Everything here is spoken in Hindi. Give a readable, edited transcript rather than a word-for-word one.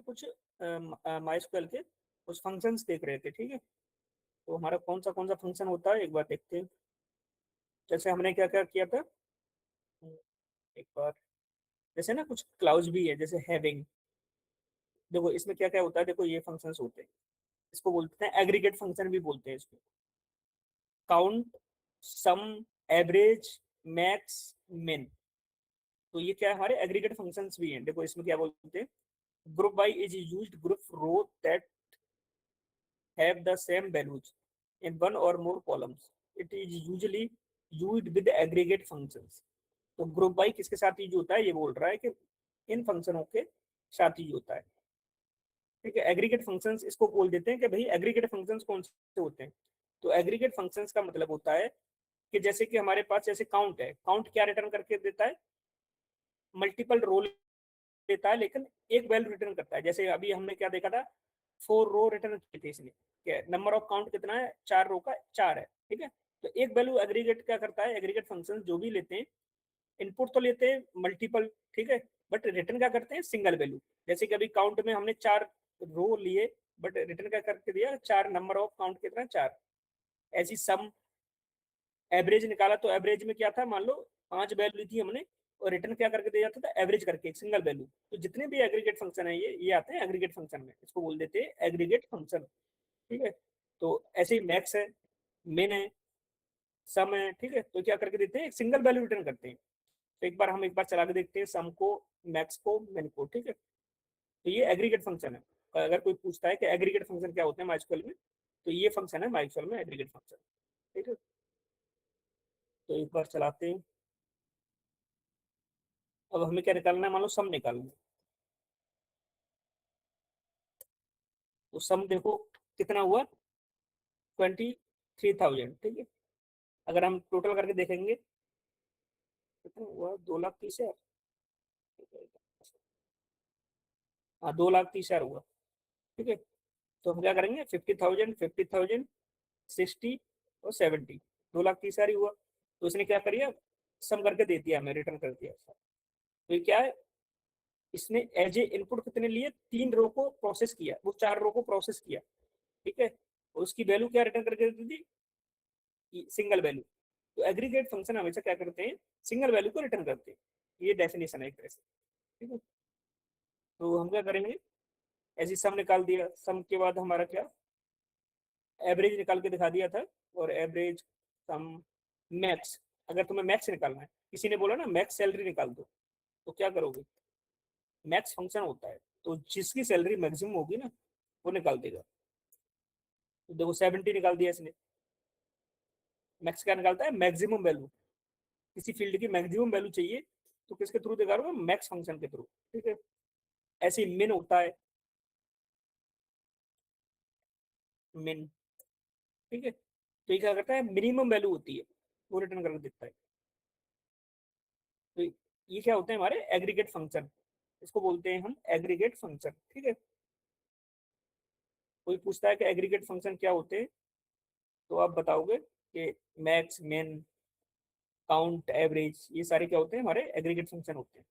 कुछ माइस्क्वेल के कुछ फंक्शंस देख रहे थे, ठीक है। तो हमारा कौन सा फंक्शन होता है एक बार देखते हैं। जैसे हमने क्या क्या किया था, एक बार जैसे ना कुछ क्लाउज भी है, जैसे हैविंग। देखो इसमें क्या क्या होता है, देखो ये फंक्शंस होते हैं, इसको बोलते हैं एग्रीगेट फंक्शन भी बोलते हैं इसको। काउंट, सम, एवरेज, मैक्स, मिन। तो ये क्या है, हमारे एग्रीगेट फंक्शंस भी हैं। देखो इसमें क्या बोलते हैं, group by is used group row that have the same values in one or more columns. It is usually used with aggregate functions. तो ग्रुप बाई किसके साथ यूज होता है, ये बोल रहा है कि इन फंक्शनों के साथ यूज होता है, ठीक है। एग्रीगेट फंक्शंस इसको बोल देते हैं कि भाई एग्रीगेट फंक्शंस कौन से होते हैं। तो एग्रीगेट फंक्शंस का मतलब होता है कि जैसे कि हमारे पास जैसे काउंट है, काउंट क्या रिटर्न करके देता है, मल्टीपल रो देता है लेकिन एक वैल्यू रिटर्न करता है। जैसे अभी हमने क्या देखा था, 4 रो रिटर्न की थी इसने, नंबर ऑफ काउंट कितना है, 4 रो का 4 है, ठीक है। तो एक वैल्यू एग्रीगेट क्या करता है, एग्रीगेट फंक्शन जो भी लेते हैं, इनपुट तो लेते हैं मल्टीपल, ठीक है, बट रिटर्न क्या करते हैं, सिंगल वैल्यू। जैसे कि अभी काउंट में हमने 4 रो लिए, बट रिटर्न क्या करके दिया, 4 नंबर ऑफ काउंट कितना, 4। ऐसी सम, एवरेज निकाला तो एवरेज में क्या था, मान लो 5 वैल्यू थी हमने, और रिटर्न क्या करके दिया जाता था, एवरेज करके एक सिंगल वैल्यू। तो जितने भी एग्रीगेट फंक्शन है ये आते हैं एग्रीगेट फंक्शन में, इसको बोल देते हैं एग्रीगेट फंक्शन, ठीक है। तो ऐसे ही मैक्स है, मिन है, सम है, ठीक है। तो क्या करके देते हैं, एक सिंगल वैल्यू रिटर्न करते हैं। तो एक बार चला के देखते हैं सम को, मैक्स को, मिन को, ठीक है। तो ये एग्रीगेट फंक्शन है। अगर कोई पूछता है कि एग्रीगेट फंक्शन क्या होते हैं माइस्क्वेल में, तो ये फंक्शन है माइस्क्वेल में एग्रीगेट फंक्शन, ठीक है। तो एक बार चलाते हैं। अब हमें क्या निकालना है, मान लो सम निकालना है। तो सम देखो कितना हुआ, 23,000, ठीक है। अगर हम टोटल करके देखेंगे कितना हुआ, 2,30,000, हाँ 2,30,000 हुआ, ठीक है। तो हम क्या करेंगे, 50,000, 50,000, 60 और 70, 2,30,000 ही हुआ। तो इसने क्या करिए, सम करके दे दिया, हमें रिटर्न कर दिया। तो ये क्या है, इसने एज ए इनपुट कितने लिए, 3 रो को प्रोसेस किया, वो 4 रो को प्रोसेस किया, ठीक है। और उसकी वैल्यू क्या रिटर्न करके दी थी, सिंगल वैल्यू। तो एग्रीगेट फंक्शन हमेशा क्या करते हैं, सिंगल वैल्यू को रिटर्न करते हैं। ये डेफिनेशन है एक तरह से, ठीक है। तो हम क्या करेंगे, ऐसी सम निकाल दिया, सम के बाद हमारा क्या, एवरेज निकाल के दिखा दिया था। और एवरेज, सम, मैक्स। अगर तुम्हें मैक्स निकालना है, किसी ने बोला ना मैक्स सैलरी निकाल दो, तो क्या करोगे, मैक्स फंक्शन होता है, तो जिसकी सैलरी मैक्सिमम होगी ना वो निकाल देगा। तो देखो 70 निकाल दिया इसने। मैक्स क्या निकालता है, मैक्सिमम वैल्यू, किसी फील्ड की मैक्सिमम वैल्यू चाहिए, तो किसके थ्रू दिखा, मैक्स फंक्शन के थ्रू, ठीक है। ऐसे ही मिन होता है, मिन, ठीक है। तो ये क्या करता है, मिनिमम वैल्यू होती है वो रिटर्न करके देता है। तो ये क्या होते हैं हमारे एग्रीगेट फंक्शन, इसको बोलते हैं हम एग्रीगेट फंक्शन, ठीक है। कोई पूछता है कि एग्रीगेट फंक्शन क्या होते हैं, तो आप बताओगे कि मैक्स, मिन, काउंट, एवरेज, ये सारे क्या होते हैं, हमारे एग्रीगेट फंक्शन होते हैं।